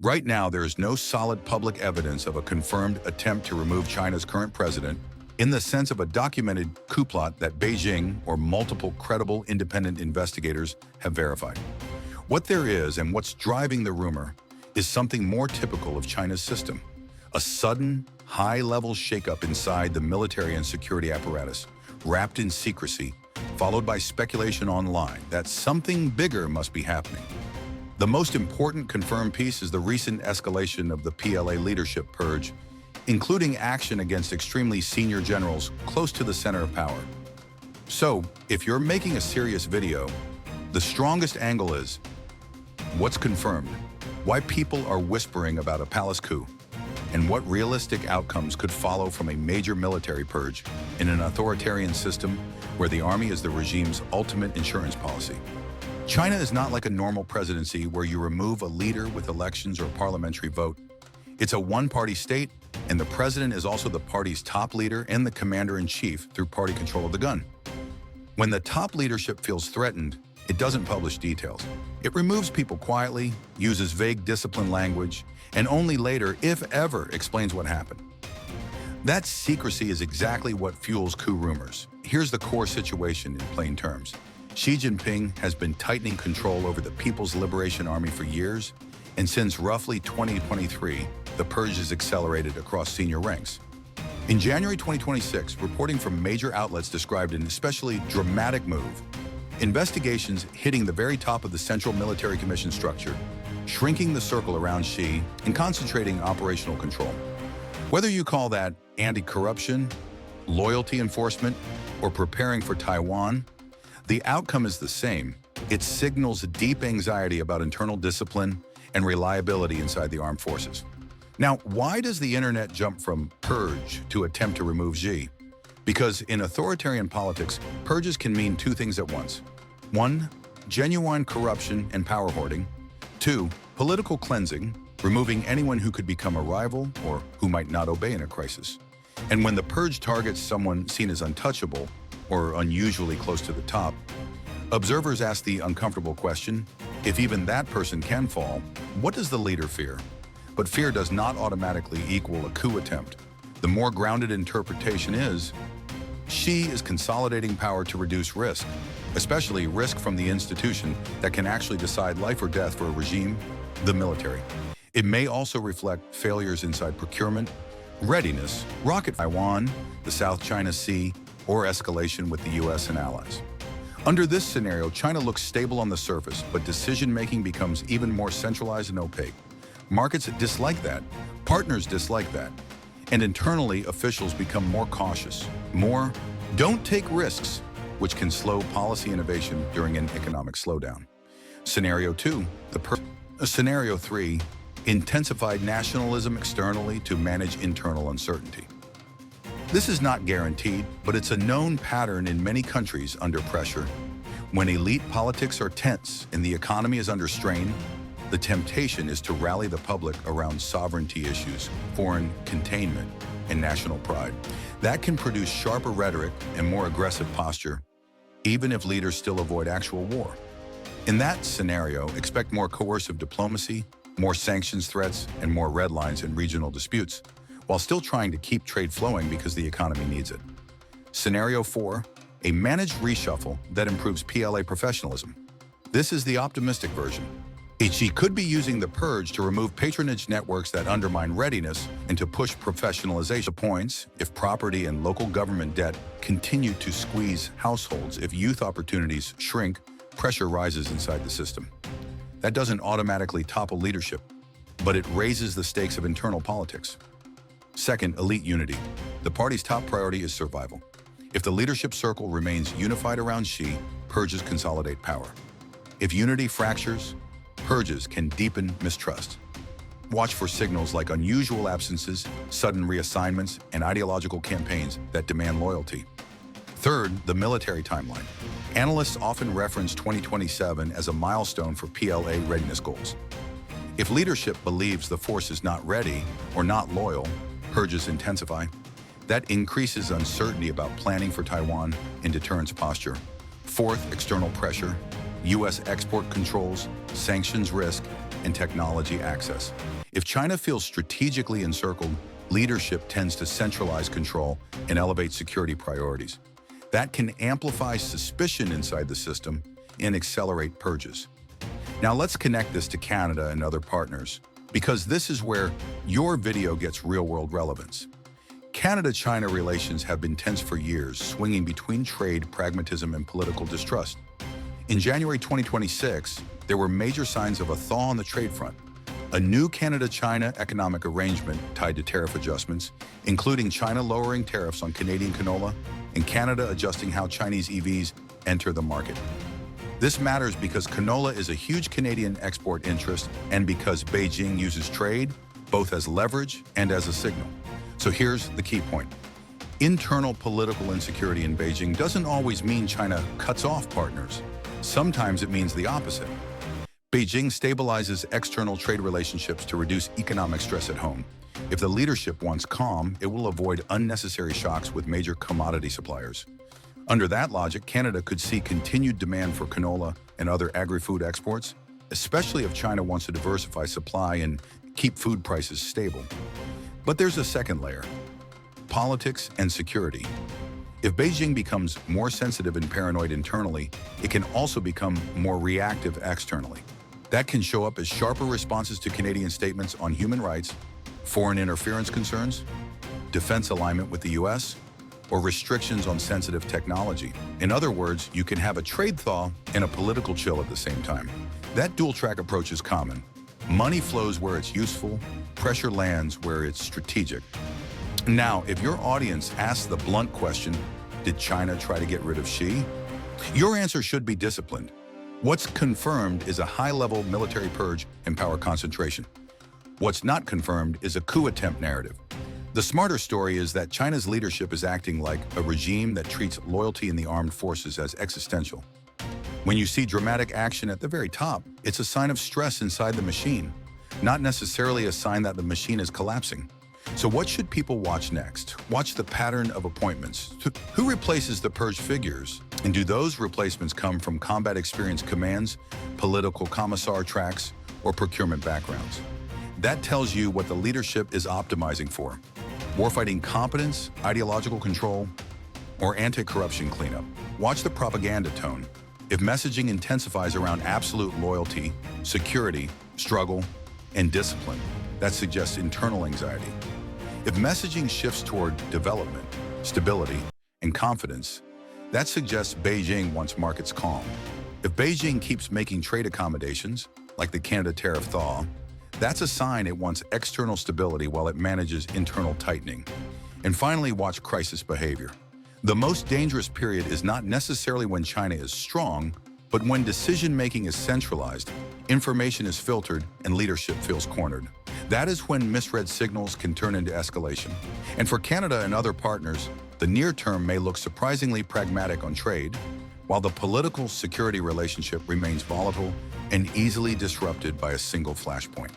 Right now, there is no solid public evidence of a confirmed attempt to remove China's current president in the sense of a documented coup plot that Beijing or multiple credible independent investigators have verified. What there is and what's driving the rumor is something more typical of China's system: a sudden, high-level shakeup inside the military and security apparatus, wrapped in secrecy, followed by speculation online that something bigger must be happening. The most important confirmed piece is the recent escalation of the PLA leadership purge, including action against extremely senior generals close to the center of power. So, if you're making a serious video, the strongest angle is what's confirmed, why people are whispering about a palace coup, and what realistic outcomes could follow from a major military purge in an authoritarian system where the army is the regime's ultimate insurance policy. China is not like a normal presidency where you remove a leader with elections or parliamentary vote. It's a one-party state, and the president is also the party's top leader and the commander-in-chief through party control of the gun. When the top leadership feels threatened, it doesn't publish details. It removes people quietly, uses vague discipline language, and only later, if ever, explains what happened. That secrecy is exactly what fuels coup rumors. Here's the core situation in plain terms. Xi Jinping has been tightening control over the People's Liberation Army for years, and since roughly 2023, the purge has accelerated across senior ranks. In January 2026, reporting from major outlets described an especially dramatic move: investigations hitting the very top of the Central Military Commission structure, shrinking the circle around Xi and concentrating operational control. Whether you call that anti-corruption, loyalty enforcement, or preparing for Taiwan, the outcome is the same. It signals deep anxiety about internal discipline and reliability inside the armed forces. Now, why does the internet jump from purge to attempt to remove Xi? Because in authoritarian politics, purges can mean two things at once. One, genuine corruption and power hoarding. Two, political cleansing, removing anyone who could become a rival or who might not obey in a crisis. And when the purge targets someone seen as untouchable or unusually close to the top, observers ask the uncomfortable question: if even that person can fall, what does the leader fear? But fear does not automatically equal a coup attempt. The more grounded interpretation is, Xi is consolidating power to reduce risk, especially risk from the institution that can actually decide life or death for a regime, the military. It may also reflect failures inside procurement, readiness, rocket Taiwan, the South China Sea, or escalation with the US and allies. Under this scenario, China looks stable on the surface, but decision-making becomes even more centralized and opaque. Markets dislike that, partners dislike that, and internally, officials become more cautious, more "don't take risks," which can slow policy innovation during an economic slowdown. Scenario 2, Scenario 3, intensified nationalism externally to manage internal uncertainty. This is not guaranteed, but it's a known pattern in many countries under pressure. When elite politics are tense and the economy is under strain, the temptation is to rally the public around sovereignty issues, foreign containment, and national pride. That can produce sharper rhetoric and more aggressive posture, even if leaders still avoid actual war. In that scenario, expect more coercive diplomacy, more sanctions threats, and more red lines in regional disputes, while still trying to keep trade flowing because the economy needs it. Scenario 4, a managed reshuffle that improves PLA professionalism. This is the optimistic version. Xi could be using the purge to remove patronage networks that undermine readiness and to push professionalization points if property and local government debt continue to squeeze households. If youth opportunities shrink, pressure rises inside the system. That doesn't automatically topple leadership, but it raises the stakes of internal politics. Second, elite unity. The party's top priority is survival. If the leadership circle remains unified around Xi, purges consolidate power. If unity fractures, purges can deepen mistrust. Watch for signals like unusual absences, sudden reassignments, and ideological campaigns that demand loyalty. Third, the military timeline. Analysts often reference 2027 as a milestone for PLA readiness goals. If leadership believes the force is not ready or not loyal, purges intensify. That increases uncertainty about planning for Taiwan and deterrence posture. Fourth, external pressure. U.S. export controls, sanctions risk, and technology access. If China feels strategically encircled, leadership tends to centralize control and elevate security priorities. That can amplify suspicion inside the system and accelerate purges. Now let's connect this to Canada and other partners, because this is where your video gets real-world relevance. Canada-China relations have been tense for years, swinging between trade, pragmatism, and political distrust. In January 2026, there were major signs of a thaw on the trade front. A new Canada-China economic arrangement tied to tariff adjustments, including China lowering tariffs on Canadian canola and Canada adjusting how Chinese EVs enter the market. This matters because canola is a huge Canadian export interest and because Beijing uses trade both as leverage and as a signal. So here's the key point. Internal political insecurity in Beijing doesn't always mean China cuts off partners. Sometimes it means the opposite. Beijing stabilizes external trade relationships to reduce economic stress at home. If the leadership wants calm, it will avoid unnecessary shocks with major commodity suppliers. Under that logic, Canada could see continued demand for canola and other agri-food exports, especially if China wants to diversify supply and keep food prices stable. But there's a second layer: politics and security. If Beijing becomes more sensitive and paranoid internally, it can also become more reactive externally. That can show up as sharper responses to Canadian statements on human rights, foreign interference concerns, defense alignment with the US, or restrictions on sensitive technology. In other words, you can have a trade thaw and a political chill at the same time. That dual-track approach is common. Money flows where it's useful, pressure lands where it's strategic. Now, if your audience asks the blunt question, did China try to get rid of Xi? Your answer should be disciplined. What's confirmed is a high-level military purge and power concentration. What's not confirmed is a coup attempt narrative. The smarter story is that China's leadership is acting like a regime that treats loyalty in the armed forces as existential. When you see dramatic action at the very top, it's a sign of stress inside the machine, not necessarily a sign that the machine is collapsing. So what should people watch next? Watch the pattern of appointments. Who replaces the purge figures? And do those replacements come from combat experience commands, political commissar tracks, or procurement backgrounds? That tells you what the leadership is optimizing for: warfighting competence, ideological control, or anti-corruption cleanup. Watch the propaganda tone. If messaging intensifies around absolute loyalty, security, struggle, and discipline, that suggests internal anxiety. If messaging shifts toward development, stability, and confidence, that suggests Beijing wants markets calm. If Beijing keeps making trade accommodations, like the Canada tariff thaw, that's a sign it wants external stability while it manages internal tightening. And finally, watch crisis behavior. The most dangerous period is not necessarily when China is strong, but when decision-making is centralized, information is filtered, and leadership feels cornered. That is when misread signals can turn into escalation. And for Canada and other partners, the near term may look surprisingly pragmatic on trade, while the political security relationship remains volatile and easily disrupted by a single flashpoint.